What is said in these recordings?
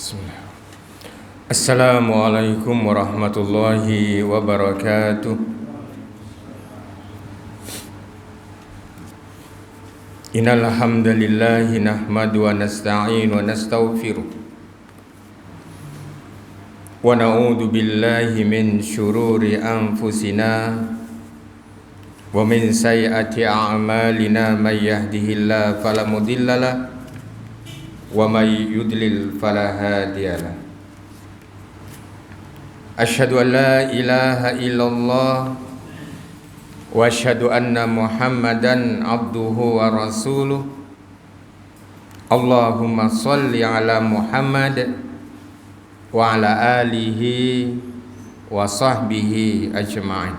Bismillah. Assalamualaikum warahmatullahi wabarakatuh. Innal hamdalillahi nahmadu wa nasta'in wa nastaghfiruh wa na'udzu billahi min syururi anfusina wa min sayyiati a'malina may yahdihillahu fala mudhillalah wa may yudlil fala hadiyalah. Asyhadu an la ilaha illallah wa asyhadu anna Muhammadan abduhu wa rasuluh. Allahumma shalli ala Muhammad wa ala alihi wa sahbihi ajma'in.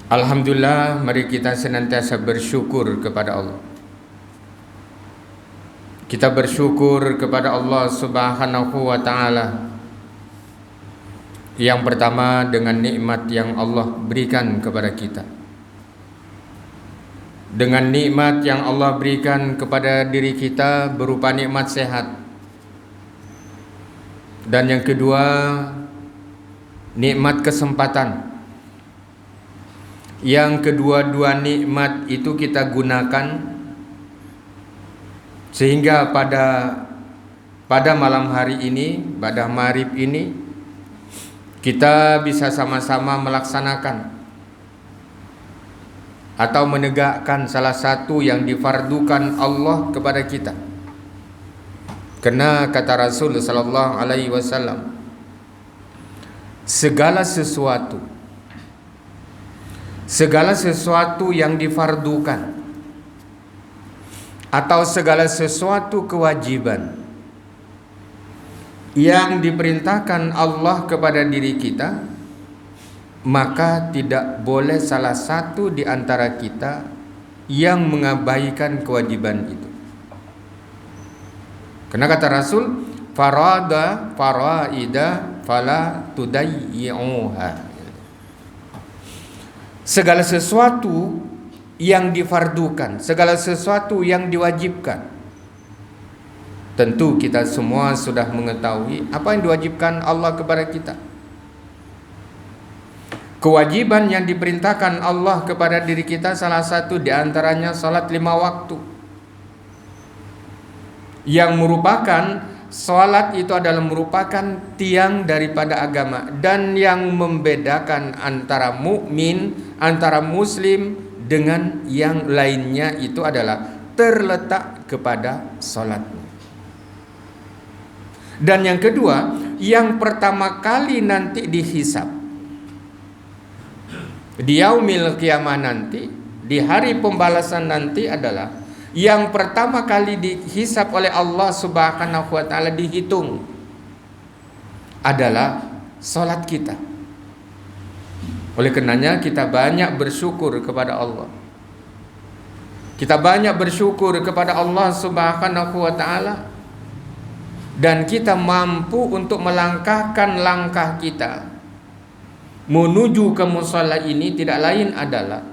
Alhamdulillah, mari kita senantiasa bersyukur kepada Allah. Kita bersyukur kepada Allah Subhanahu wa ta'ala. Yang pertama dengan nikmat yang Allah berikan kepada kita. Dengan nikmat yang Allah berikan kepada diri kita berupa nikmat sehat. Dan yang kedua, nikmat kesempatan. Yang kedua-dua nikmat itu kita gunakan sehingga pada malam hari ini, pada maghrib ini, kita bisa sama-sama melaksanakan atau menegakkan salah satu yang difardukan Allah kepada kita. Karena kata Rasul sallallahu alaihi wasallam, segala sesuatu yang difardukan atau segala sesuatu kewajiban yang diperintahkan Allah kepada diri kita, maka tidak boleh salah satu di antara kita yang mengabaikan kewajiban itu. Karena kata Rasul, farada faraida fala tudayyi'uha. Segala sesuatu yang difardukan, segala sesuatu yang diwajibkan. Tentu kita semua sudah mengetahui apa yang diwajibkan Allah kepada kita. Kewajiban yang diperintahkan Allah kepada diri kita salah satu di antaranya salat 5 waktu. Yang merupakan salat itu adalah merupakan tiang daripada agama, dan yang membedakan antara mukmin, antara muslim dengan yang lainnya itu adalah terletak kepada salatnya. Dan yang kedua, yang pertama kali nanti dihisab di yaumil qiyamah nanti, di hari pembalasan nanti adalah yang pertama kali dihisab oleh Allah Subhanahu wa ta'ala, dihitung adalah salat kita. Oleh karenanya kita banyak bersyukur kepada Allah. Kita banyak bersyukur kepada Allah Subhanahu wa ta'ala. Dan kita mampu untuk melangkahkan langkah kita menuju ke musalla ini tidak lain adalah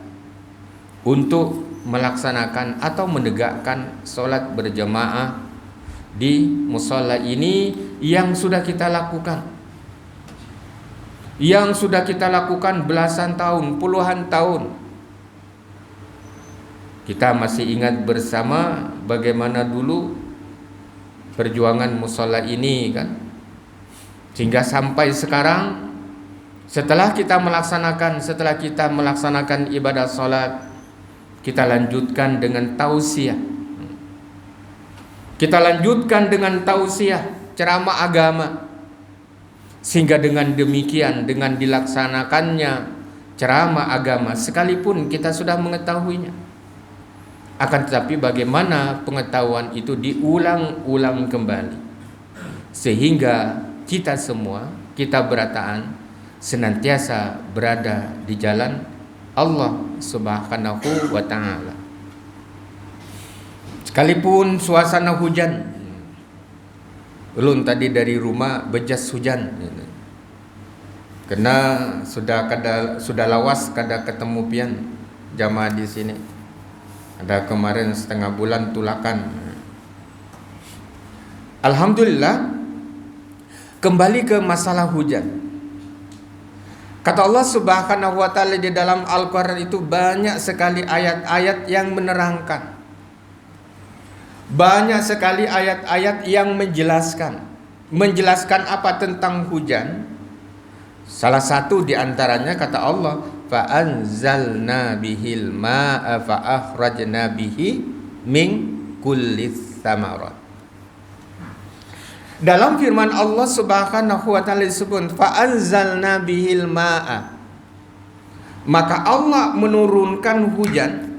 untuk melaksanakan atau menegakkan sholat berjamaah di musalla ini yang sudah kita lakukan. Yang sudah kita lakukan belasan tahun, puluhan tahun. Kita masih ingat bersama bagaimana dulu perjuangan musalla ini kan. Sehingga sampai sekarang setelah kita melaksanakan ibadah salat, kita lanjutkan dengan tausiah. Kita lanjutkan dengan tausiah, ceramah agama. Sehingga dengan demikian, dengan dilaksanakannya ceramah agama, sekalipun kita sudah mengetahuinya, akan tetapi bagaimana pengetahuan itu diulang-ulang kembali, sehingga kita semua, kita berataan senantiasa berada di jalan Allah Subhanahu wa ta'ala. Sekalipun suasana hujan, ulun tadi dari rumah bejas hujan, karena sudah lawas kada ketemu pian jamaah di sini. Ada kemarin setengah bulan tulakan. Alhamdulillah, kembali ke masalah hujan. Kata Allah Subhanahu wa taala di dalam Al-Qur'an itu banyak sekali ayat-ayat yang menerangkan. Banyak sekali ayat-ayat yang menjelaskan apa tentang hujan. Salah satu di antaranya kata Allah, fa anzalna bihil ma'a fa akhrajna bihi min kullis thamarat. Dalam firman Allah Subhanahu wa taala disebut fa anzalna bihil ma'a. Maka Allah menurunkan hujan.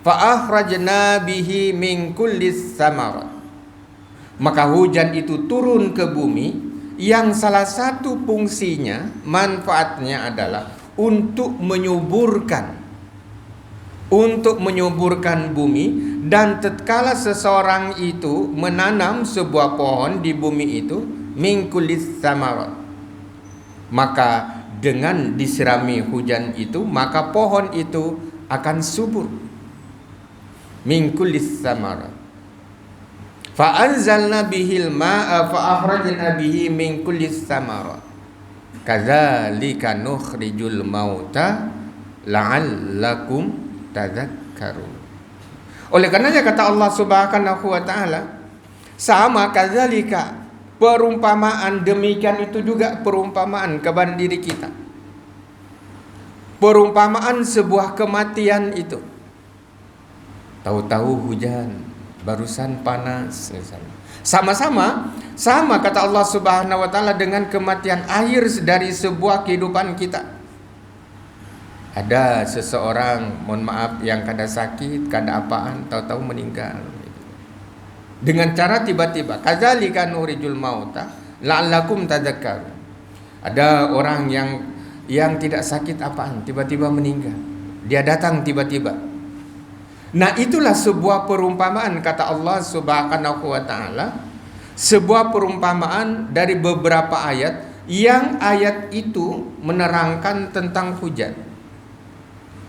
Fa akhrajna bihi min kullis thamarat. Maka hujan itu turun ke bumi yang salah satu fungsinya, manfaatnya adalah untuk menyuburkan bumi. Dan tatkala seseorang itu menanam sebuah pohon di bumi itu, min kullis thamarat, maka dengan disirami hujan itu, maka pohon itu akan subur. Min kullis thamarat fa anzalna bihil ma'a fa akhrajna bihi min kullis thamarat kadzalika nukhrijul mauta la'allakum tadhakkarun. Oleh karenanya kata Allah Subhanahu wa taala, sama kadzalika, perumpamaan demikian itu juga perumpamaan kepada diri kita. Perumpamaan sebuah kematian itu. Tahu-tahu hujan, barusan panas misalnya. Sama kata Allah Subhanahu wa taala dengan kematian, akhir dari sebuah kehidupan kita. Ada seseorang, mohon maaf, yang kada sakit, kada apaan, tahu-tahu meninggal dengan cara tiba-tiba. Kadzalika nurijul mauta la'allakum tadhakkarun. Ada orang yang tidak sakit apaan, tiba-tiba meninggal. Dia datang tiba-tiba. Nah, itulah sebuah perumpamaan kata Allah Subhanahu wa taala, sebuah perumpamaan dari beberapa ayat yang ayat itu menerangkan tentang hujan.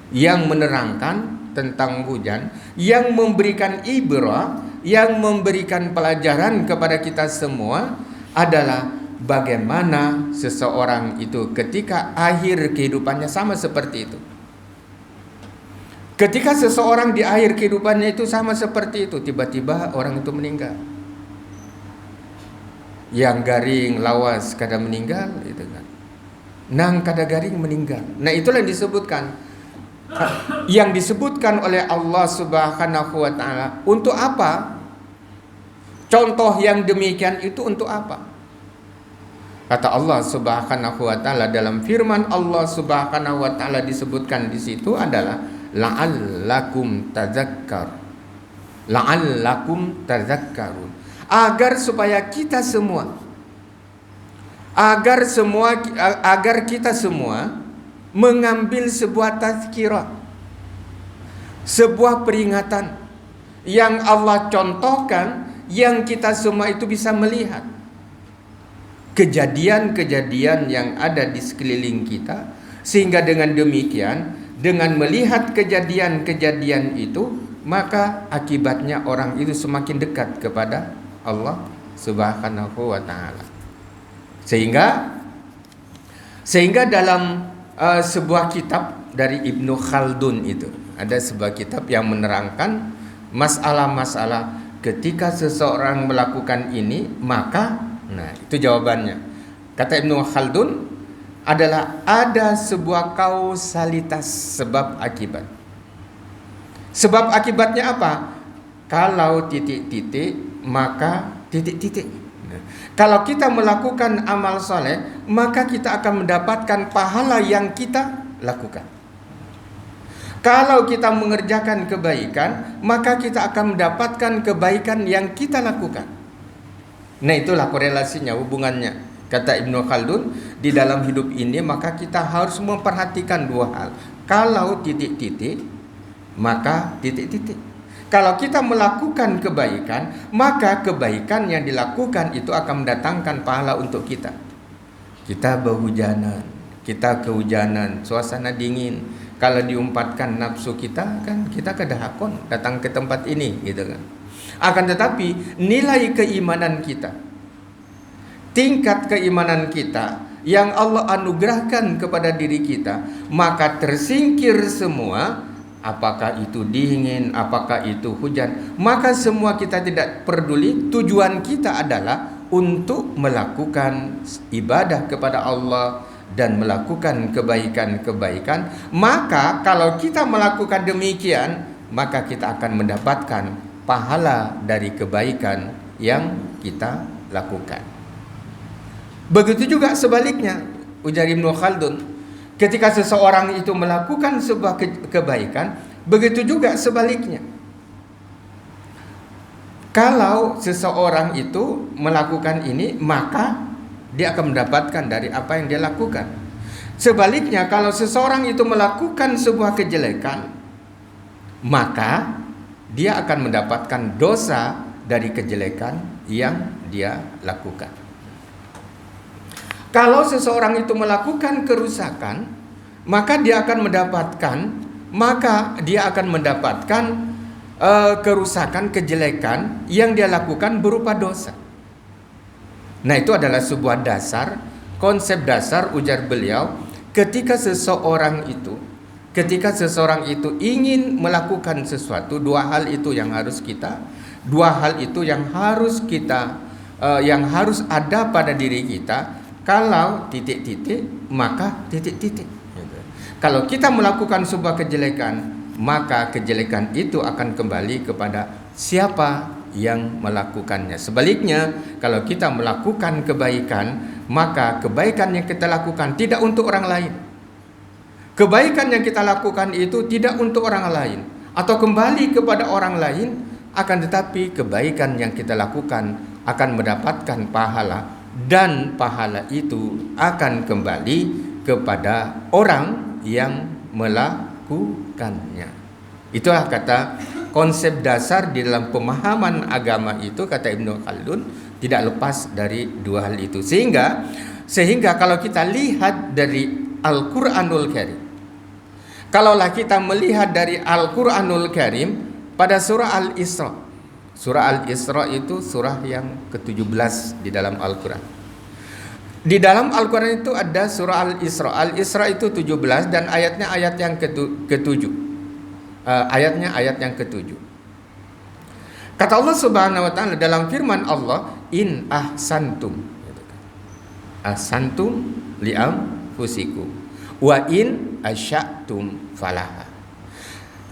Yang menerangkan tentang hujan, yang memberikan ibrah, yang memberikan pelajaran kepada kita semua adalah bagaimana seseorang itu ketika akhir kehidupannya sama seperti itu. Ketika seseorang di akhir kehidupannya itu sama seperti itu, tiba-tiba orang itu meninggal. Yang garing lawas kada meninggal, itu kan. Nang kada garing meninggal. Nah, itulah yang disebutkan. Yang disebutkan oleh Allah Subhanahu wa taala. Untuk apa? Contoh yang demikian itu untuk apa? Kata Allah Subhanahu wa taala dalam firman Allah Subhanahu wa taala disebutkan di situ adalah la'allakum tadhakkarun. Agar supaya kita semua agar kita semua mengambil sebuah tazkirah, sebuah peringatan yang Allah contohkan, yang kita semua itu bisa melihat kejadian-kejadian yang ada di sekeliling kita, sehingga dengan demikian, dengan melihat kejadian-kejadian itu, maka akibatnya orang itu semakin dekat kepada Allah Subhanahu wa taala. Sehingga dalam sebuah kitab dari Ibnu Khaldun itu, ada sebuah kitab yang menerangkan masalah-masalah ketika seseorang melakukan ini, maka, nah itu jawabannya. Kata Ibnu Khaldun adalah ada sebuah kausalitas sebab akibat. Sebab akibatnya apa? Kalau titik-titik, maka titik-titik. Kalau kita melakukan amal soleh, maka kita akan mendapatkan pahala yang kita lakukan. Kalau kita mengerjakan kebaikan, maka kita akan mendapatkan kebaikan yang kita lakukan. Nah, itulah korelasinya, hubungannya. Kata Ibnu Khaldun, di dalam hidup ini maka kita harus memperhatikan dua hal. Kalau titik-titik, maka titik-titik. Kalau kita melakukan kebaikan, maka kebaikan yang dilakukan itu akan mendatangkan pahala untuk kita. Kita berhujanan, kita kehujanan, suasana dingin. Kalau diumpatkan nafsu kita, kan kita kedahakon datang ke tempat ini, gitu kan. Akan tetapi nilai keimanan kita, tingkat keimanan kita yang Allah anugerahkan kepada diri kita, maka tersingkir semua, apakah itu dingin, apakah itu hujan, maka semua kita tidak peduli. Tujuan kita adalah untuk melakukan ibadah kepada Allah dan melakukan kebaikan-kebaikan. Maka kalau kita melakukan demikian, maka kita akan mendapatkan pahala dari kebaikan yang kita lakukan. Begitu juga sebaliknya, ujar Ibnu Khaldun, ketika seseorang itu melakukan sebuah kebaikan, begitu juga sebaliknya. Kalau seseorang itu melakukan ini, maka dia akan mendapatkan dari apa yang dia lakukan. Sebaliknya, kalau seseorang itu melakukan sebuah kejelekan, maka dia akan mendapatkan dosa dari kejelekan yang dia lakukan. Kalau seseorang itu melakukan kerusakan, maka dia akan mendapatkan kerusakan, kejelekan yang dia lakukan berupa dosa. Nah, itu adalah sebuah dasar, konsep dasar, ujar beliau, ketika seseorang itu ingin melakukan sesuatu, dua hal itu yang harus yang harus ada pada diri kita. Kalau titik-titik, maka titik-titik. Kalau kita melakukan sebuah kejelekan, maka kejelekan itu akan kembali kepada siapa yang melakukannya. Sebaliknya, kalau kita melakukan kebaikan, maka kebaikan yang kita lakukan tidak untuk orang lain. Kebaikan yang kita lakukan itu tidak untuk orang lain atau kembali kepada orang lain, akan tetapi kebaikan yang kita lakukan akan mendapatkan pahala, dan pahala itu akan kembali kepada orang yang melakukannya. Itulah kata konsep dasar di dalam pemahaman agama itu, kata Ibnu Khaldun, tidak lepas dari dua hal itu. Sehingga kalau kita lihat dari Al-Quranul Karim, kalaulah kita melihat dari Al-Quranul Karim pada surah Al-Isra. Surah Al-Isra itu surah yang ke-17 di dalam Al-Quran. Di dalam Al-Quran itu ada surah Al-Isra. Al-Isra itu 17 dan ayatnya ayat yang ke-7. Ayat yang ke-7. Kata Allah Subhanahu wa taala dalam firman Allah, in ahsantum. Ahsantum li'anfusikum wa in asya'tum falaha.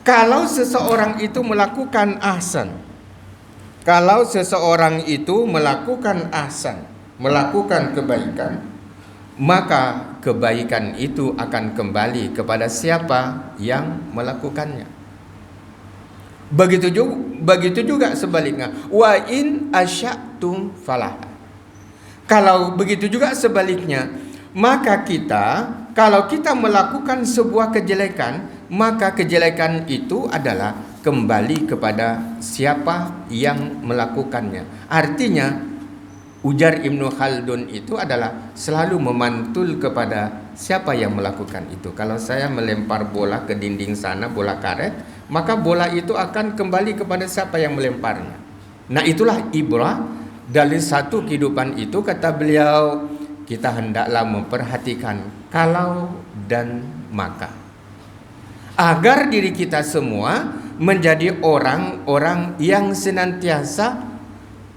Kalau seseorang itu melakukan ahsan, kalau seseorang itu melakukan ahsan, melakukan kebaikan, maka kebaikan itu akan kembali kepada siapa yang melakukannya. Begitu juga sebaliknya, wa in asya'tum falaha. Kalau begitu juga sebaliknya, maka kalau kita melakukan sebuah kejelekan, maka kejelekan itu adalah kembali kepada siapa yang melakukannya. Artinya, ujar Ibnu Khaldun itu adalah selalu memantul kepada siapa yang melakukan itu. Kalau saya melempar bola ke dinding sana, bola karet, maka bola itu akan kembali kepada siapa yang melemparnya. Nah, itulah ibrah dari satu kehidupan itu, kata beliau, kita hendaklah memperhatikan kalau dan maka, agar diri kita semua menjadi orang-orang yang senantiasa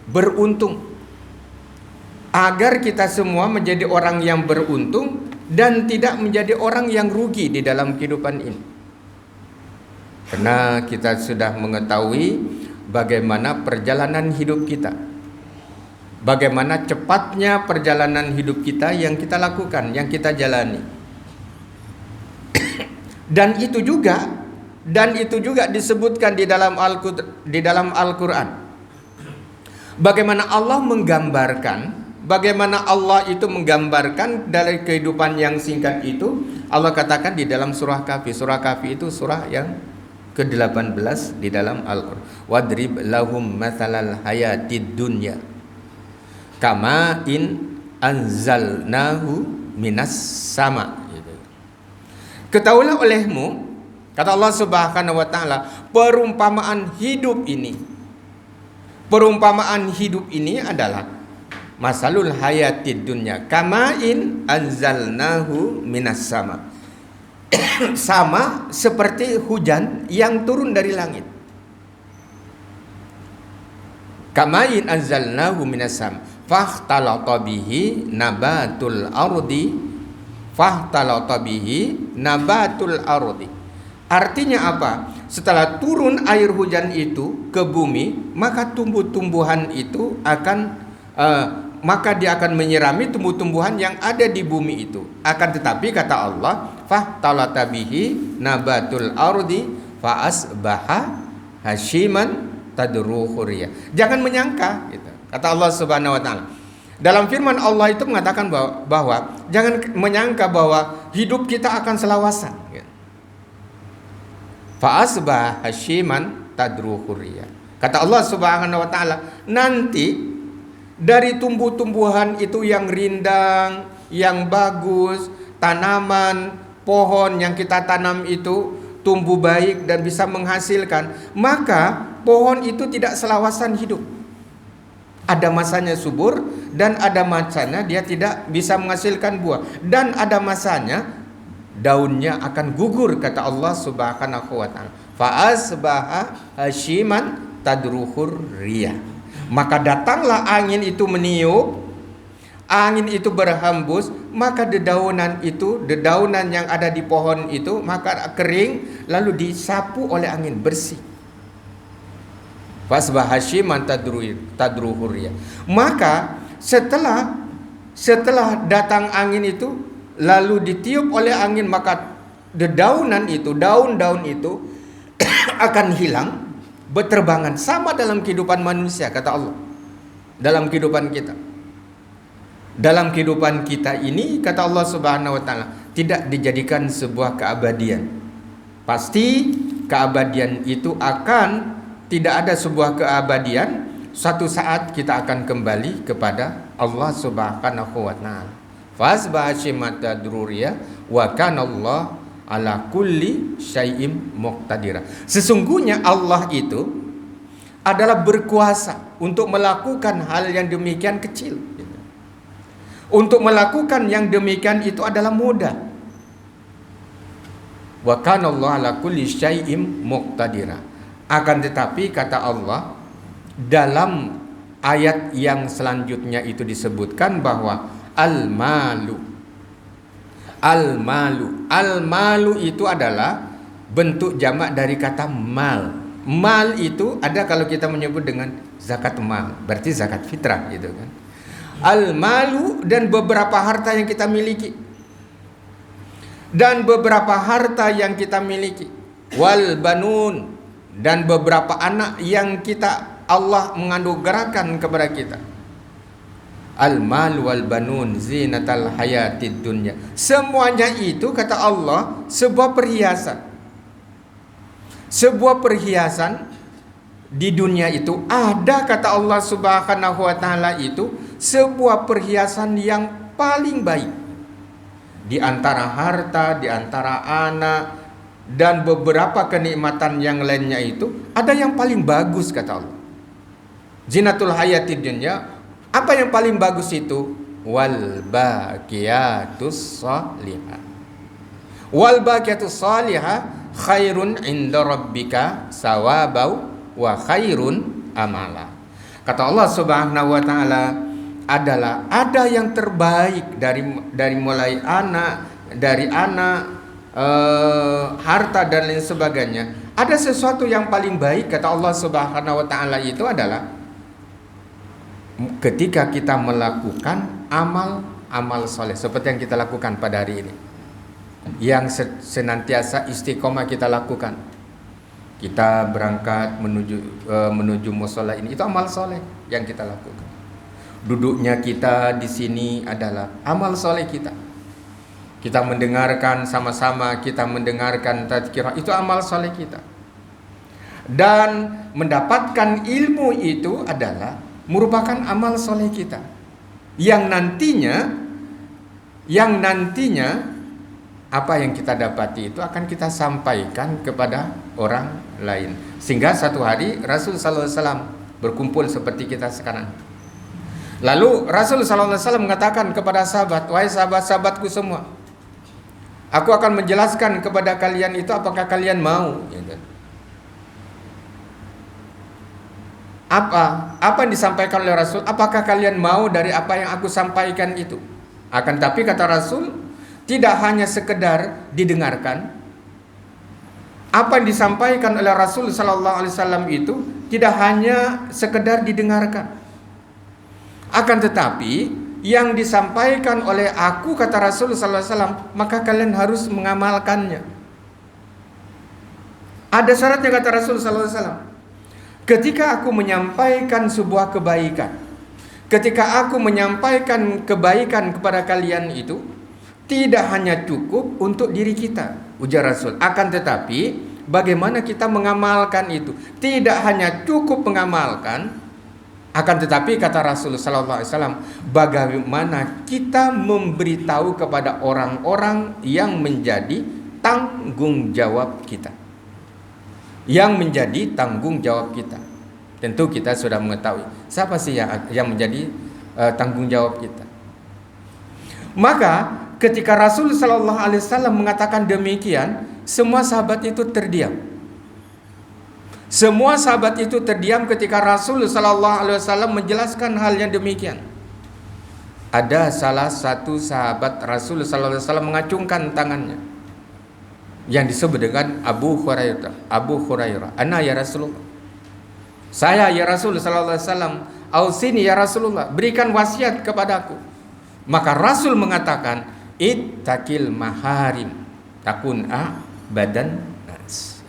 beruntung. Agar kita semua menjadi orang yang beruntung dan tidak menjadi orang yang rugi di dalam kehidupan ini. Karena kita sudah mengetahui bagaimana perjalanan hidup kita, bagaimana cepatnya perjalanan hidup kita yang kita lakukan, yang kita jalani. Dan itu juga disebutkan di dalam Al-Quran. Bagaimana Allah menggambarkan dari kehidupan yang singkat itu. Allah katakan di dalam surah Kahfi. Surah Kahfi itu surah yang ke-18 di dalam Al-Quran. Wadrib lahum mathalal hayatid dunya kama in anzalnahu minas sama. Ketahuilah olehmu, kata Allah Subhanahu wa taala, perumpamaan hidup ini Perumpamaan hidup ini adalah masalul hayatid dunya kamain anzalnahu minas sama. Sama seperti hujan yang turun dari langit. Kamain anzalnahu minas sama. Fahtalata bihi nabatul ardi. Fahtalata bihi nabatul ardi. Artinya apa? Setelah turun air hujan itu ke bumi, maka tumbuh-tumbuhan itu maka dia akan menyirami tumbuh-tumbuhan yang ada di bumi itu. Akan tetapi kata Allah, fahtalata bihi nabatul ardi fa asbaha hashiman tadruhu riyah. Jangan menyangka gitu. Kata Allah Subhanahu wa taala. Dalam firman Allah itu mengatakan bahwa jangan menyangka bahwa hidup kita akan selawasan gitu. Fa asbaha hashiman tadruhu riyah. Kata Allah Subhanahu wa taala, nanti dari tumbuh-tumbuhan itu yang rindang, yang bagus, tanaman, pohon yang kita tanam itu tumbuh baik dan bisa menghasilkan, maka pohon itu tidak selawasan hidup. Ada masanya subur dan ada masanya dia tidak bisa menghasilkan buah, dan ada masanya daunnya akan gugur, kata Allah Subhanahu wa taala. Fa asbaha hashiman tadruhur riyah. Maka datanglah angin itu meniup, angin itu berhembus, maka dedaunan yang ada di pohon itu maka kering, lalu disapu oleh angin, bersih. Fasbah hashiman tadruhur riyah. Maka setelah datang angin itu lalu ditiup oleh angin, maka daun-daun itu akan hilang berterbangan. Sama dalam kehidupan manusia, kata Allah. Dalam kehidupan kita ini, kata Allah Subhanahu wa taala, tidak dijadikan sebuah keabadian. Pasti keabadian itu tidak ada sebuah keabadian. Suatu saat kita akan kembali kepada Allah Subhanahu wa taala. Fasbah shimata druriyah wa kana Allah ala kulli syai'im muqtadira. Sesungguhnya Allah itu adalah berkuasa untuk melakukan hal yang demikian kecil. Untuk melakukan yang demikian itu adalah mudah. Wa kana Allah ala kulli syai'im muqtadira. Akan tetapi kata Allah dalam ayat yang selanjutnya itu disebutkan bahwa Al-malu itu adalah bentuk jamak dari kata mal. Mal itu ada kalau kita menyebut dengan zakat mal, berarti zakat fitrah gitu kan. Al-malu dan beberapa harta yang kita miliki. Dan beberapa harta yang kita miliki. Wal banun, dan beberapa anak yang Allah menganugerahkan kepada kita. Al-mal wal banun zinatal hayatid dunya. Semuanya itu kata Allah sebuah perhiasan. Sebuah perhiasan di dunia itu ada, kata Allah Subhanahu wa taala, itu sebuah perhiasan yang paling baik. Di antara harta, di antara anak dan beberapa kenikmatan yang lainnya itu ada yang paling bagus, kata Allah. Zinatul hayatid dunya. Apa yang paling bagus itu? Wal baqiyatus salihah. Wal baqiyatus salihah khairun inda rabbika sawabau wa khairun amala. Kata Allah Subhanahu wa taala, ada yang terbaik dari mulai harta dan lain sebagainya. Ada sesuatu yang paling baik, kata Allah Subhanahu wa taala, itu adalah ketika kita melakukan amal soleh seperti yang kita lakukan pada hari ini, yang senantiasa istiqomah kita lakukan. Kita berangkat menuju mushola ini, itu amal soleh yang kita lakukan. Duduknya kita di sini adalah amal soleh kita. Kita mendengarkan sama-sama, kita mendengarkan tadzkirah, itu amal soleh kita. Dan mendapatkan ilmu itu adalah merupakan amal soleh kita yang nantinya apa yang kita dapati itu akan kita sampaikan kepada orang lain. Sehingga satu hari Rasul sallallahu alaihi wasallam berkumpul seperti kita sekarang. Lalu Rasul sallallahu alaihi wasallam mengatakan kepada sahabat, "Wahai sahabat-sahabatku semua, aku akan menjelaskan kepada kalian itu apakah kalian mau?" Gitu. Apa yang disampaikan oleh Rasul? Apakah kalian mau dari apa yang aku sampaikan itu? Akan tapi kata Rasul, tidak hanya sekedar didengarkan. Apa yang disampaikan oleh Rasul sallallahu alaihi wasallam itu tidak hanya sekedar didengarkan. Akan tetapi yang disampaikan oleh aku, kata Rasul sallallahu alaihi wasallam, maka kalian harus mengamalkannya. Ada syaratnya, kata Rasul sallallahu alaihi wasallam. Ketika aku menyampaikan sebuah kebaikan, ketika aku menyampaikan kebaikan kepada kalian itu, tidak hanya cukup untuk diri kita, ujar Rasul. Akan tetapi, bagaimana kita mengamalkan itu? Tidak hanya cukup mengamalkan, akan tetapi kata Rasul sallallahu alaihi wasallam, bagaimana kita memberitahu kepada orang-orang yang menjadi tanggung jawab kita. Yang menjadi tanggung jawab kita. Tentu kita sudah mengetahui siapa sih yang menjadi tanggung jawab kita. Maka ketika Rasul sallallahu alaihi wasallam mengatakan demikian, semua sahabat itu terdiam. Semua sahabat itu terdiam ketika Rasul sallallahu alaihi wasallam menjelaskan hal yang demikian. Ada salah satu sahabat Rasul sallallahu alaihi wasallam mengacungkan tangannya, yang disebut dengan Abu Hurairah. Ana ya Rasulullah. Saya ya Rasul sallallahu alaihi wasallam. Ausini ya Rasulullah, berikan wasiat kepadaku. Maka Rasul mengatakan, ittaqil maharim takun badan nas.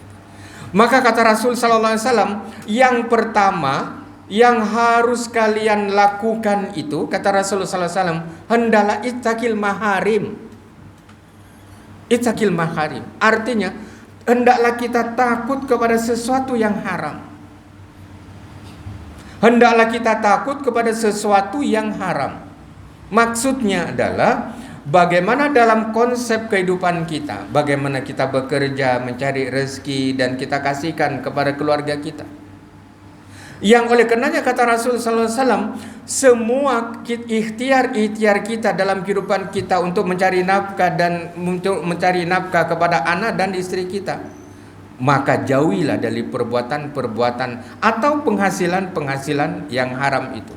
Maka kata Rasul sallallahu alaihi wasallam, yang pertama yang harus kalian lakukan itu, kata Rasul sallallahu alaihi wasallam, hendaklah ittaqil maharim. Ittaqil maharim artinya hendaklah kita takut kepada sesuatu yang haram. Hendaklah kita takut kepada sesuatu yang haram. Maksudnya adalah bagaimana dalam konsep kehidupan kita, bagaimana kita bekerja, mencari rezeki dan kita kasihkan kepada keluarga kita. Yang oleh karenanya kata Rasul sallallahu alaihi wasallam, semua ikhtiar kita dalam kehidupan kita untuk mencari nafkah dan untuk mencari nafkah kepada anak dan istri kita, maka jauhilah dari perbuatan-perbuatan atau penghasilan-penghasilan yang haram itu.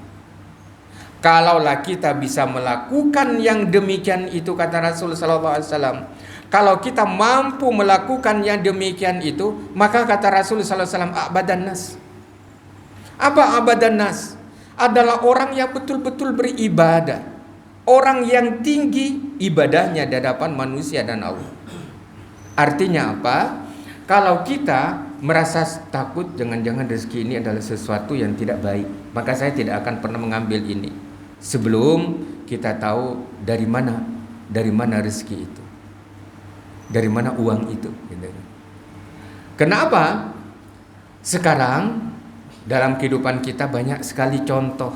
Kalaulah kita bisa melakukan yang demikian itu, kata Rasul sallallahu alaihi wasallam, kalau kita mampu melakukan yang demikian itu, maka kata Rasul sallallahu alaihi wasallam, abadan nas. Apa abadan nas? Adalah orang yang betul-betul beribadah, orang yang tinggi ibadahnya di hadapan manusia dan Allah. Artinya apa? Kalau kita merasa takut jangan-jangan rezeki ini adalah sesuatu yang tidak baik, maka saya tidak akan pernah mengambil ini sebelum kita tahu dari mana rezeki itu, dari mana uang itu. Kenapa? Sekarang dalam kehidupan kita banyak sekali contoh.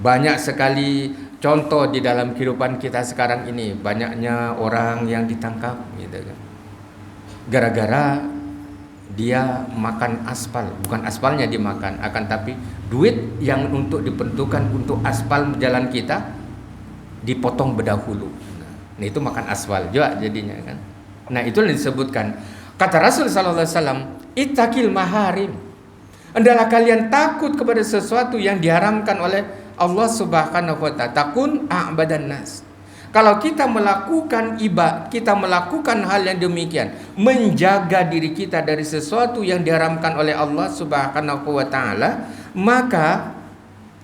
Banyak sekali contoh di dalam kehidupan kita sekarang ini. Banyaknya orang yang ditangkap gitu kan, gara-gara dia makan aspal. Bukan aspalnya dimakan, akan tapi duit yang untuk diperuntukkan untuk aspal jalan kita dipotong berdahulu. Nah, itu makan aspal juga jadinya kan. Nah, itu yang disebutkan. Kata Rasul sallallahu alaihi wasallam, ittaqil maharim. Hendaklah kalian takut kepada sesuatu yang diharamkan oleh Allah Subhanahu wa ta'ala. Takun a'badan nas. Kalau kita melakukan ibadah, kita melakukan hal yang demikian, menjaga diri kita dari sesuatu yang diharamkan oleh Allah Subhanahu wa ta'ala, maka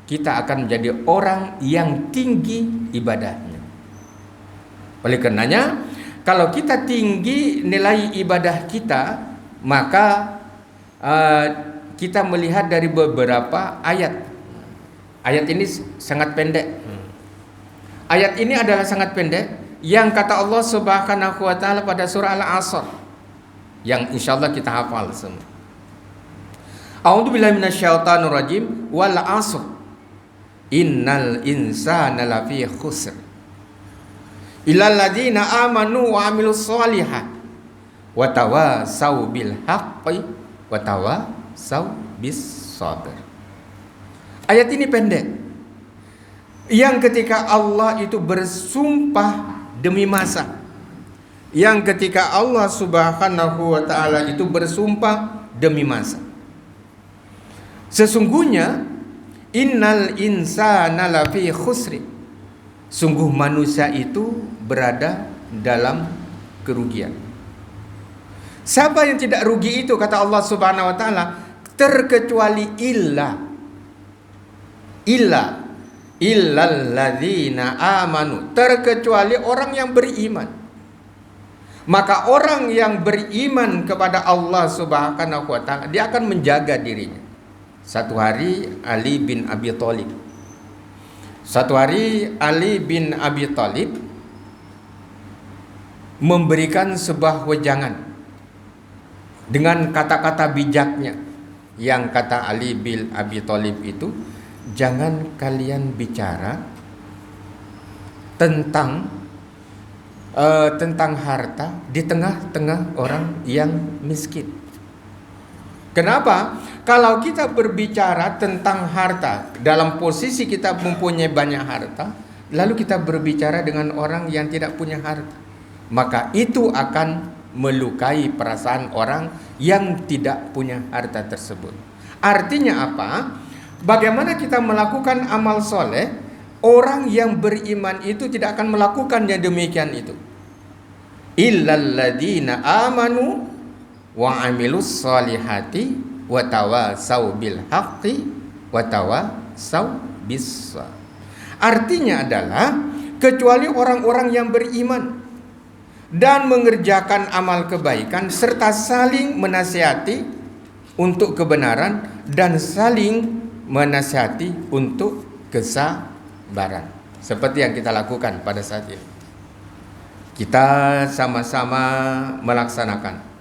kita akan menjadi orang yang tinggi ibadahnya. Oleh karenanya, kalau kita tinggi nilai ibadah kita, maka kita melihat dari beberapa ayat. Ayat ini sangat pendek. Ayat ini adalah sangat pendek yang kata Allah Subhanahu wa taala pada surah Al-Asr, yang insyaallah kita hafal semua. A'udzubillahi minasyaitonir rajim. Wal 'asr innal insana lafi khusr illal ladzina amanu wa 'amilus shalihat wa tawasau bil haqqi wa tawasau bis sabir. Ayat ini pendek. Yang ketika Allah itu bersumpah demi masa. Yang ketika Allah Subhanahu wa taala itu bersumpah demi masa. Sesungguhnya innal insana lafi khusri. Sungguh manusia itu berada dalam kerugian. Siapa yang tidak rugi itu, kata Allah Subhanahu wa taala, terkecuali illalladzina amanu, terkecuali orang yang beriman. Maka orang yang beriman kepada Allah Subhanahu wa taala, dia akan menjaga dirinya. Satu hari Ali bin Abi Thalib memberikan sebuah wejangan dengan kata-kata bijaknya, yang kata Ali bin Abi Thalib itu, jangan kalian bicara tentang harta di tengah-tengah orang yang miskin. Kenapa? Kalau kita berbicara tentang harta dalam posisi kita mempunyai banyak harta, lalu kita berbicara dengan orang yang tidak punya harta, maka itu akan melukai perasaan orang yang tidak punya harta tersebut. Artinya apa? Bagaimana kita melakukan amal soleh, orang yang beriman itu tidak akan melakukan yang demikian itu. Illalladzina amanu wa amilus solihati wa tawasau bil haqqi wa tawasau bis sabr. Artinya adalah kecuali orang-orang yang beriman dan mengerjakan amal kebaikan serta saling menasihati untuk kebenaran dan saling menasihati untuk kesabaran, seperti yang kita lakukan pada saat ini. Kita sama-sama melaksanakan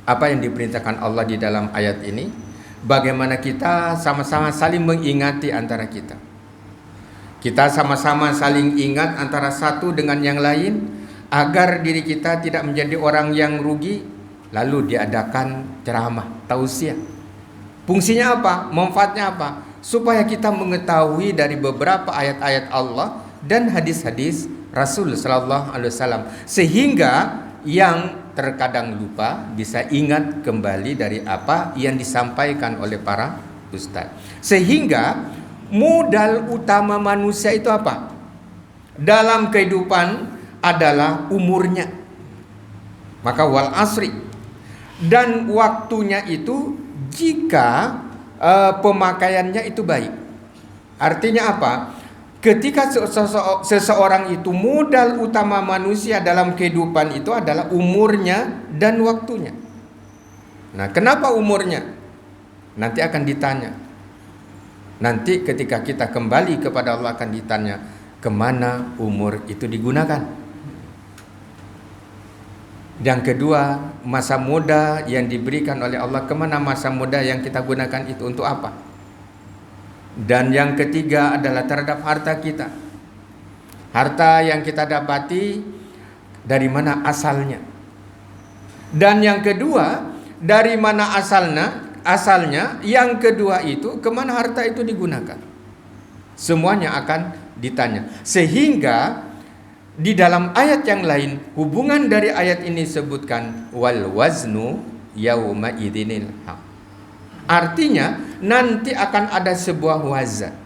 apa yang diperintahkan Allah di dalam ayat ini. Bagaimana kita sama-sama saling mengingati antara kita. Kita sama-sama saling ingat antara satu dengan yang lain, agar diri kita tidak menjadi orang yang rugi. Lalu diadakan ceramah, tausiah. Fungsinya apa? Manfaatnya apa? Supaya kita mengetahui dari beberapa ayat-ayat Allah dan hadis-hadis Rasul sallallahu alaihi wasallam, sehingga yang terkadang lupa bisa ingat kembali dari apa yang disampaikan oleh para ustaz. Sehingga modal utama manusia itu apa? Dalam kehidupan adalah umurnya. Maka wal asri, dan waktunya itu jika pemakaiannya itu baik. Artinya apa? Ketika seseorang itu, modal utama manusia dalam kehidupan itu adalah umurnya dan waktunya. Nah, kenapa umurnya? Nanti akan ditanya. Nanti ketika kita kembali kepada Allah akan ditanya, kemana umur itu digunakan? Yang kedua, masa muda yang diberikan oleh Allah, kemana masa muda yang kita gunakan itu, untuk apa? Dan yang ketiga adalah terhadap harta kita. Harta yang kita dapati dari mana asalnya. Dan yang kedua, dari mana asalnya. Yang kedua itu, kemana harta itu digunakan. Semuanya akan ditanya. Sehingga di dalam ayat yang lain, hubungan dari ayat ini sebutkan wal waznu yauma idzinil haq. Artinya nanti akan ada sebuah wazan.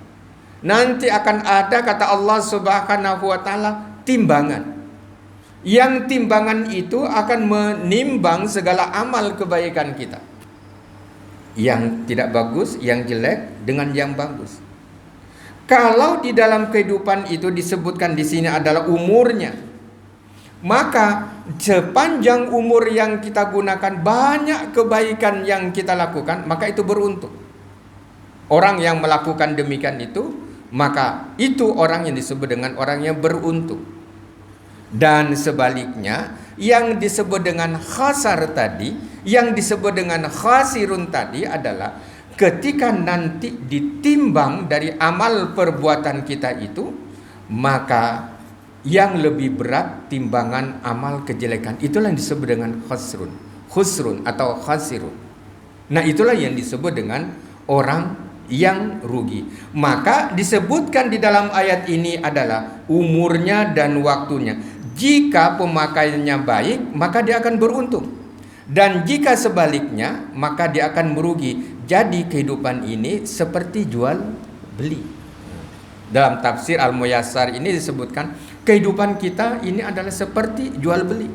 Nanti akan ada, kata Allah Subhanahu wa taala, timbangan. Yang timbangan itu akan menimbang segala amal kebaikan kita. Yang tidak bagus, yang jelek dengan yang bagus. Kalau di dalam kehidupan itu disebutkan di sini adalah umurnya, maka sepanjang umur yang kita gunakan, banyak kebaikan yang kita lakukan, maka itu beruntung. Orang yang melakukan demikian itu, maka itu orang yang disebut dengan orang yang beruntung. Dan sebaliknya, yang disebut dengan khasar tadi, yang disebut dengan khasirun tadi adalah ketika nanti ditimbang dari amal perbuatan kita itu, maka yang lebih berat timbangan amal kejelekan. Itulah yang disebut dengan khusrun atau khasirun. Nah, itulah yang disebut dengan orang yang rugi. Maka disebutkan di dalam ayat ini adalah umurnya dan waktunya. Jika pemakaiannya baik, maka dia akan beruntung. Dan jika sebaliknya, maka dia akan merugi. Jadi kehidupan ini seperti jual beli. Dalam tafsir Al-Muyassar ini disebutkan, kehidupan kita ini adalah seperti jual beli.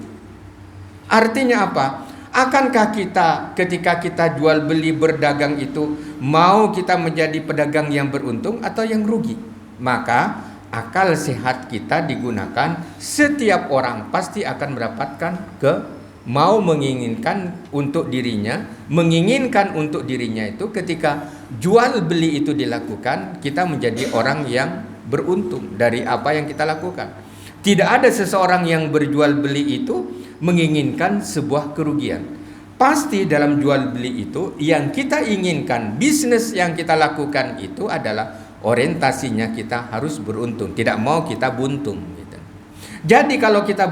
Artinya apa? Akankah kita ketika kita jual beli berdagang itu mau kita menjadi pedagang yang beruntung atau yang rugi? Maka akal sehat kita digunakan. Setiap orang pasti akan mendapatkan mau menginginkan untuk dirinya itu ketika jual beli itu dilakukan, kita menjadi orang yang beruntung dari apa yang kita lakukan. Tidak ada seseorang yang berjual beli itu menginginkan sebuah kerugian. Pasti dalam jual beli itu yang kita inginkan, bisnis yang kita lakukan itu adalah orientasinya kita harus beruntung, tidak mau kita buntung gitu. Jadi kalau kita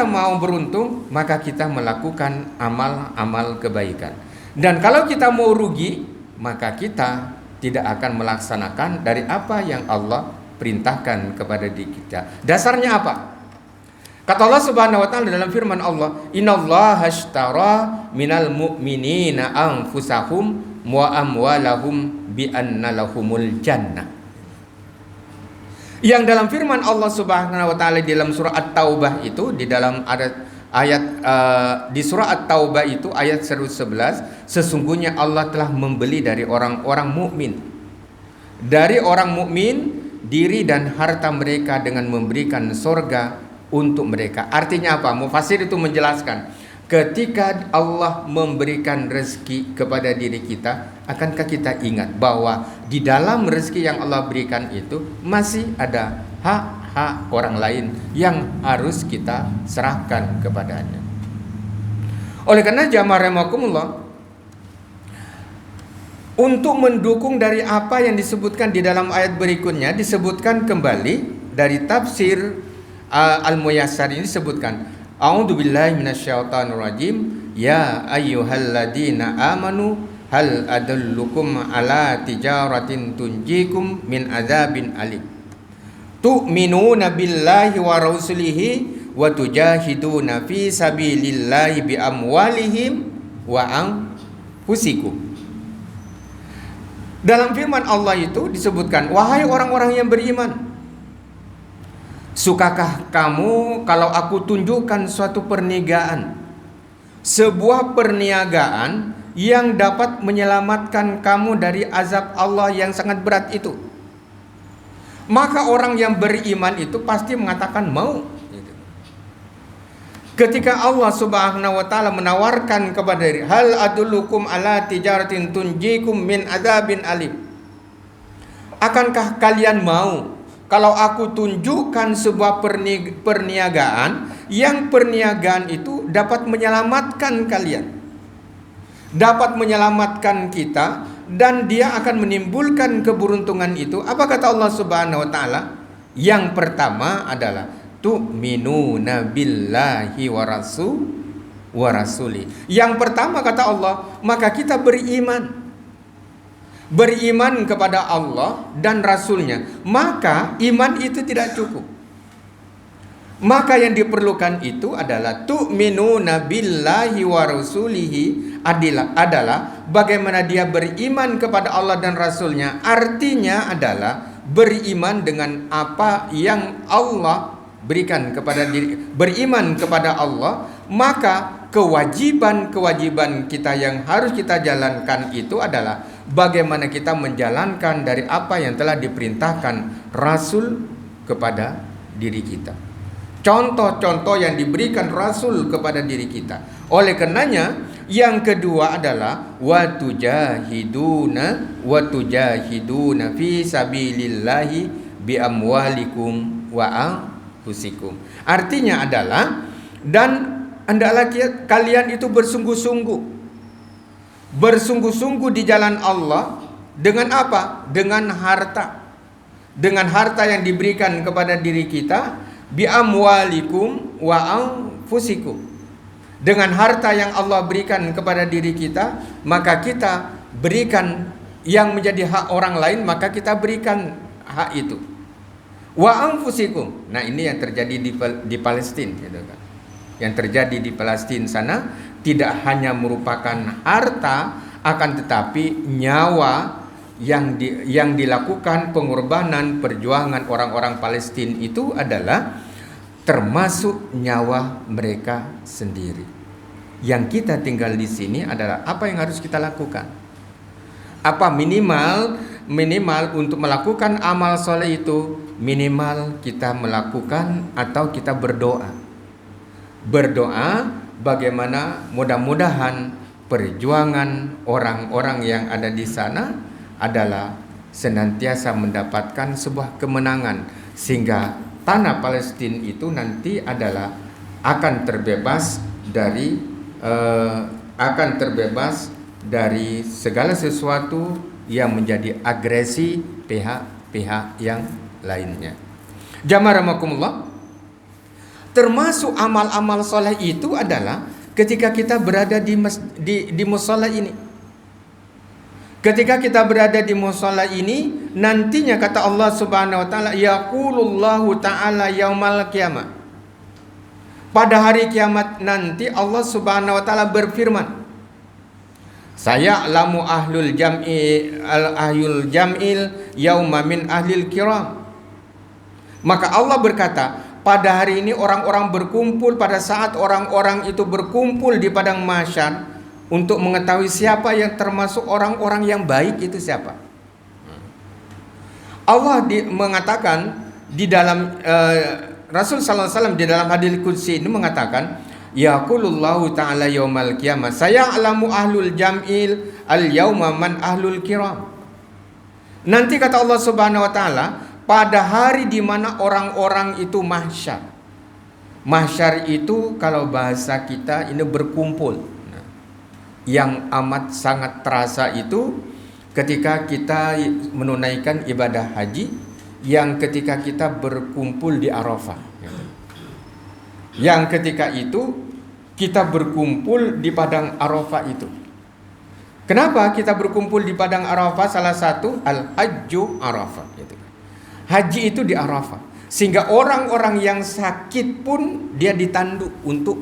mau beruntung, maka kita melakukan amal-amal kebaikan. Dan kalau kita mau rugi, maka kita tidak akan melaksanakan dari apa yang Allah perintahkan kepada diri kita. Dasarnya apa? Kata Allah Subhanahu wa taala dalam firman Allah, "Innallaha ashtara minal mu'minina anfusahum wa amwalahum bi anna lahumul jannah." Yang dalam firman Allah Subhanahu wa taala di dalam surah At-Taubah itu, di dalam ayat di surah At-Taubah itu ayat 111, sesungguhnya Allah telah membeli dari orang-orang mukmin. Dari orang mukmin diri dan harta mereka dengan memberikan surga untuk mereka. Artinya apa? Mufassir itu menjelaskan, ketika Allah memberikan rezeki kepada diri kita, akankah kita ingat bahwa di dalam rezeki yang Allah berikan itu masih ada hak-hak orang lain yang harus kita serahkan kepadanya. Oleh karena jamaah rahimakumullah, untuk mendukung dari apa yang disebutkan di dalam ayat berikutnya, disebutkan kembali dari tafsir Al-Muyassar ini disebutkan, A'udzubillahi minasyaitonirrajim, ya ayyuhalladzina amanu hal adullukum ala tijaratin tunjikum min adzabin alim tu'minuna billahi wa rasulihi wa tujahiduna fi sabilillahi bi amwalihim wa anfusikum. Dalam firman Allah itu disebutkan, wahai orang-orang yang beriman, sukakah kamu kalau aku tunjukkan suatu perniagaan, sebuah perniagaan yang dapat menyelamatkan kamu dari azab Allah yang sangat berat itu? Maka orang yang beriman itu pasti mengatakan mau. Ketika Allah Subhanahu wa taala menawarkan kepada diri, hal adullukum ala tijaratin tunjikum min adzabin alim, akankah kalian mau kalau aku tunjukkan sebuah perniagaan yang perniagaan itu dapat menyelamatkan kalian, dapat menyelamatkan kita, dan dia akan menimbulkan keberuntungan itu? Apa kata Allah Subhanahu wa taala? Yang pertama adalah tu'minuna billahi wa rasuli. Yang pertama kata Allah, maka kita beriman kepada Allah dan Rasulnya. Maka iman itu tidak cukup. Maka yang diperlukan itu adalah tu'minuna billahi wa rasulihi, adalah bagaimana dia beriman kepada Allah dan Rasulnya. Artinya adalah beriman dengan apa yang Allah berikan kepada diri. Beriman kepada Allah, maka kewajiban-kewajiban kita yang harus kita jalankan itu adalah bagaimana kita menjalankan dari apa yang telah diperintahkan Rasul kepada diri kita. Contoh-contoh yang diberikan Rasul kepada diri kita. Oleh karenanya, yang kedua adalah watujahiduna fi sabilillahi bi amwalikum wa anfusikum. Artinya adalah, dan hendaklah kalian itu bersungguh-sungguh di jalan Allah. Dengan apa? Dengan harta. Dengan harta yang diberikan kepada diri kita, bi amwalikum wa anfusikum. Dengan harta yang Allah berikan kepada diri kita, maka kita berikan yang menjadi hak orang lain, maka kita berikan hak itu. Wa anfusikum. Nah, ini yang terjadi di Palestina, gitu kan. Yang terjadi di Palestina sana tidak hanya merupakan harta, akan tetapi nyawa yang dilakukan, pengorbanan, perjuangan orang-orang Palestina itu adalah termasuk nyawa mereka sendiri. Yang kita tinggal di sini adalah apa yang harus kita lakukan? Apa minimal untuk melakukan amal soleh itu, minimal kita melakukan atau kita berdoa. Berdoa bagaimana mudah-mudahan perjuangan orang-orang yang ada di sana adalah senantiasa mendapatkan sebuah kemenangan, sehingga tanah Palestina itu nanti adalah akan terbebas dari segala sesuatu yang menjadi agresi pihak-pihak yang lainnya. Jamaah rahimakumullah, termasuk amal-amal soleh itu adalah ketika kita berada di mushola ini. Ketika kita berada di mushola ini, nantinya kata Allah Subhanahu wa taala, yaqulullahu taala yaumal qiyamah. Pada hari kiamat nanti Allah Subhanahu wa taala berfirman, saya'lamu ahlul jam'il yauma min ahlil kiram. Maka Allah berkata, pada hari ini orang-orang berkumpul, pada saat orang-orang itu berkumpul di padang mahsyar untuk mengetahui siapa yang termasuk orang-orang yang baik itu siapa. Allah mengatakan di dalam Rasul sallallahu alaihi wasallam di dalam hadits qudsi ini mengatakan, yaqulullahu ta'ala yaumal qiyamah saya'lamu ahlul jam'il al yauma man ahlul kiram. Nanti kata Allah Subhanahu wa taala, pada hari di mana orang-orang itu mahsyar. Mahsyar itu kalau bahasa kita ini berkumpul. Nah, yang amat sangat terasa itu ketika kita menunaikan ibadah haji, yang ketika kita berkumpul di Arafah. Yang ketika itu kita berkumpul di padang Arafah itu. Kenapa kita berkumpul di padang Arafah? Salah satu al-hajju Arafah gitu. Haji itu di Arafah, sehingga orang-orang yang sakit pun dia ditandu untuk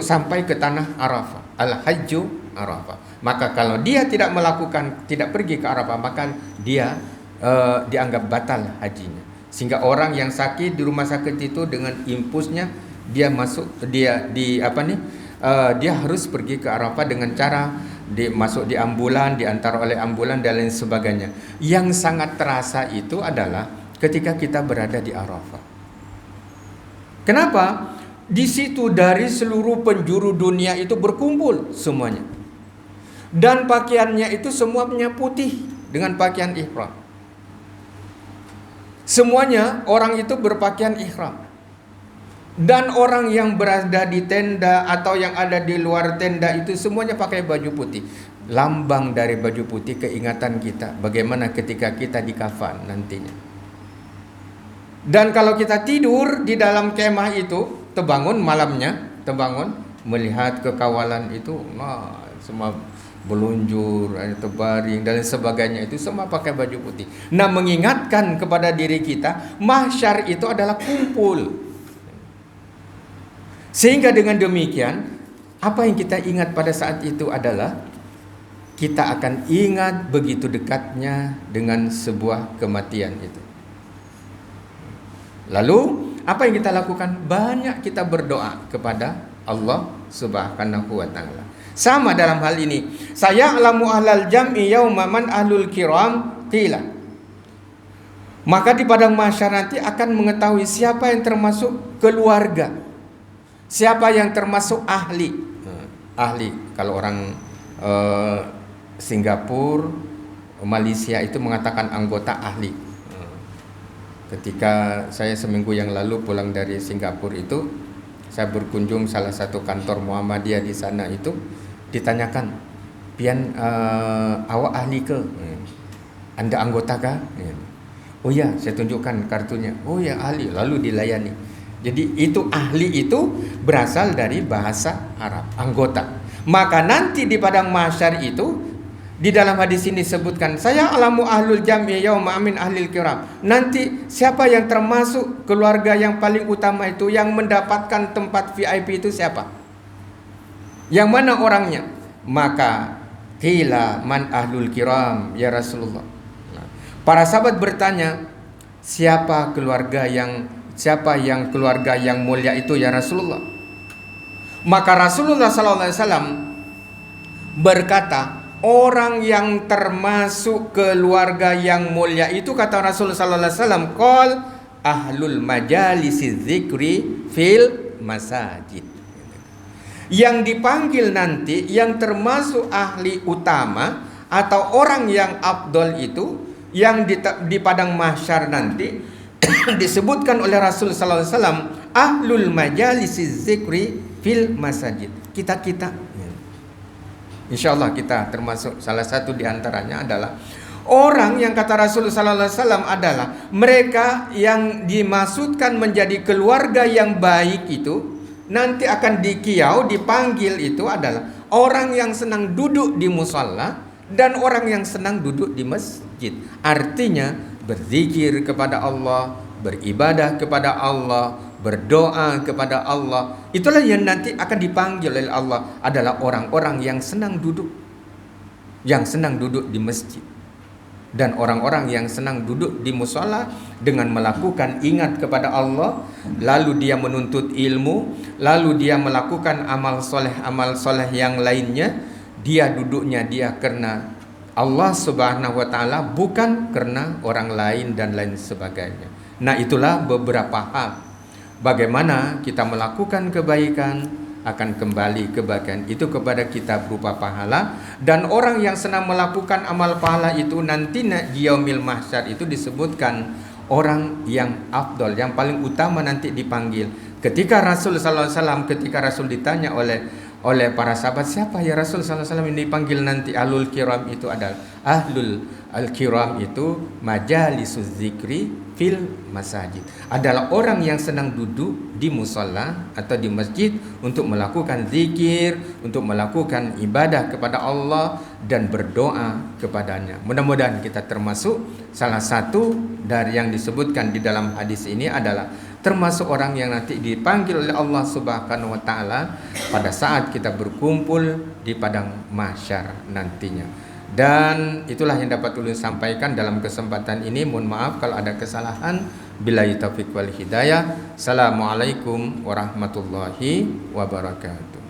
sampai ke tanah Arafah. Al-hajju Arafah. Maka kalau dia tidak pergi ke Arafah, maka dia dianggap batal hajinya. Sehingga orang yang sakit di rumah sakit itu dengan impusnya dia harus pergi ke Arafah dengan cara masuk di ambulan, diantar oleh ambulan dan lain sebagainya. Yang sangat terasa itu adalah ketika kita berada di Arafah. Kenapa? Di situ dari seluruh penjuru dunia itu berkumpul semuanya. Dan pakaiannya itu semuanya putih dengan pakaian ihram. Semuanya orang itu berpakaian ihram. Dan orang yang berada di tenda atau yang ada di luar tenda itu semuanya pakai baju putih. Lambang dari baju putih keingatan kita bagaimana ketika kita di kafan nantinya. Dan kalau kita tidur di dalam kemah itu, terbangun malamnya, melihat kekawalan itu, semua belunjur, terbaring dan sebagainya itu semua pakai baju putih. Nah, mengingatkan kepada diri kita, mahsyar itu adalah kumpul. Sehingga dengan demikian, apa yang kita ingat pada saat itu adalah kita akan ingat begitu dekatnya dengan sebuah kematian itu. Lalu, apa yang kita lakukan? Banyak kita berdoa kepada Allah Subhanahu wa taala. Sama dalam hal ini, saya'lamu ahlal jam'i yauma man ahlul kiram qila. Maka di padang mahsyar nanti akan mengetahui siapa yang termasuk keluarga, siapa yang termasuk ahli. Ahli kalau orang Singapura, Malaysia itu mengatakan anggota ahli. Ketika saya seminggu yang lalu pulang dari Singapura itu, saya berkunjung salah satu kantor Muhammadiyah di sana itu, ditanyakan, "Pian awak ahli ke? Anda anggota kah?" "Oh ya," saya tunjukkan kartunya. "Oh ya, ahli." Lalu dilayani. Jadi itu ahli itu berasal dari bahasa Arab, anggota. Maka nanti di padang mahsyar itu Di dalam hadis ini sebutkan, saya alamu ahlul jami yauma amin ahlil kiram. Nanti siapa yang termasuk keluarga yang paling utama itu, yang mendapatkan tempat VIP itu siapa? Yang mana orangnya? Maka qila man ahlul kiram ya Rasulullah. Para sahabat bertanya, siapa yang keluarga yang mulia itu ya Rasulullah? Maka Rasulullah sallallahu alaihi wasallam berkata, orang yang termasuk keluarga yang mulia itu, kata Rasulullah sallallahu alaihi wasallam, qol ahlul majalisi dzikri fil masajid. Yang dipanggil nanti, yang termasuk ahli utama atau orang yang afdol itu, yang di padang mahsyar nanti disebutkan oleh Rasul sallallahu alaihi wasallam, ahlul majalisi dzikri fil masajid. Kita insyaallah kita termasuk salah satu di antaranya adalah orang yang kata Rasul sallallahu alaihi wasallam adalah mereka yang dimaksudkan menjadi keluarga yang baik itu, nanti akan dipanggil itu adalah orang yang senang duduk di musalla dan orang yang senang duduk di masjid. Artinya berzikir kepada Allah, beribadah kepada Allah, berdoa kepada Allah. Itulah yang nanti akan dipanggil oleh Allah, adalah orang-orang yang senang duduk di masjid, dan orang-orang yang senang duduk di musala dengan melakukan ingat kepada Allah, lalu dia menuntut ilmu, lalu dia melakukan amal soleh yang lainnya. Dia duduknya dia karena Allah Subhanahu wa taala, bukan karena orang lain dan lain sebagainya. Nah, itulah beberapa hal bagaimana kita melakukan kebaikan, akan kembali kebaikan itu kepada kita berupa pahala. Dan orang yang senang melakukan amal pahala itu nanti di yaumil mahsyar itu disebutkan orang yang afdol, yang paling utama nanti dipanggil. Ketika Rasul sallallahu alaihi wasallam, ketika Rasul ditanya oleh para sahabat, siapa ya Rasul sallallahu alaihi wasallam yang dipanggil nanti ahlul kiram itu, adalah ahlul al-kiram itu majalisuz zikri fil masajid, adalah orang yang senang duduk di musalla atau di masjid untuk melakukan zikir, untuk melakukan ibadah kepada Allah dan berdoa kepadanya. Mudah-mudahan kita termasuk salah satu dari yang disebutkan di dalam hadis ini, adalah termasuk orang yang nanti dipanggil oleh Allah Subhanahu wa taala pada saat kita berkumpul di padang mahsyar nantinya. Dan itulah yang dapat ulun sampaikan dalam kesempatan ini. Mohon maaf kalau ada kesalahan. Billahi taufiq wal hidayah. Assalamualaikum warahmatullahi wabarakatuh.